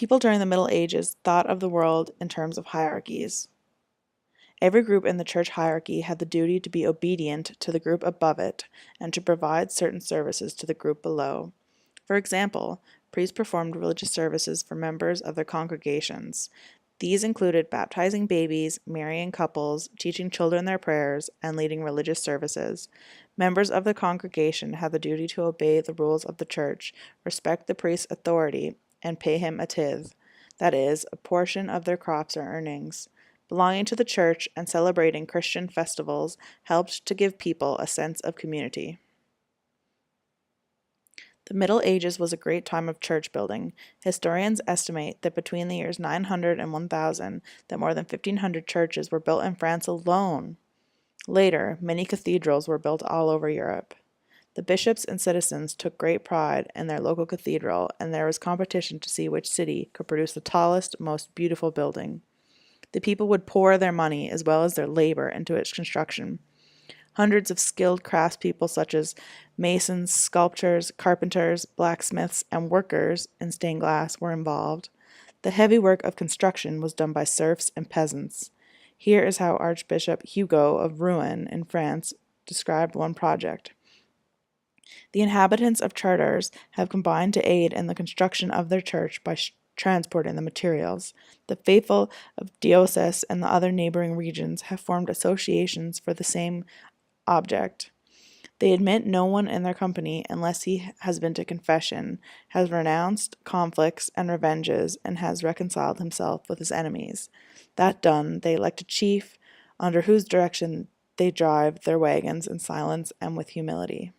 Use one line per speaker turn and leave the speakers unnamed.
People during the Middle Ages thought of the world in terms of hierarchies. Every group in the church hierarchy had the duty to be obedient to the group above it and to provide certain services to the group below. For example, priests performed religious services for members of their congregations. These included baptizing babies, marrying couples, teaching children their prayers, and leading religious services. Members of the congregation had the duty to obey the rules of the church, respect the priest's authority, and pay him a tithe, that is, a portion of their crops or earnings. Belonging to the church and celebrating Christian festivals helped to give people a sense of community. The Middle Ages was a great time of church building. Historians estimate that between the years 900 and 1000, that more than 1,500 churches were built in France alone. Later, many cathedrals were built all over Europe. The bishops and citizens took great pride in their local cathedral, and there was competition to see which city could produce the tallest, most beautiful building. The people would pour their money as well as their labor into its construction. Hundreds of skilled craftspeople such as masons, sculptors, carpenters, blacksmiths, and workers in stained glass were involved. The heavy work of construction was done by serfs and peasants. Here is how Archbishop Hugo of Rouen in France described one project. The inhabitants of Chartres have combined to aid in the construction of their church by transporting the materials. The faithful of Diocese and the other neighboring regions have formed associations for the same object. They admit no one in their company unless he has been to confession, has renounced conflicts and revenges, and has reconciled himself with his enemies. That done, they elect a chief, under whose direction they drive their wagons in silence and with humility.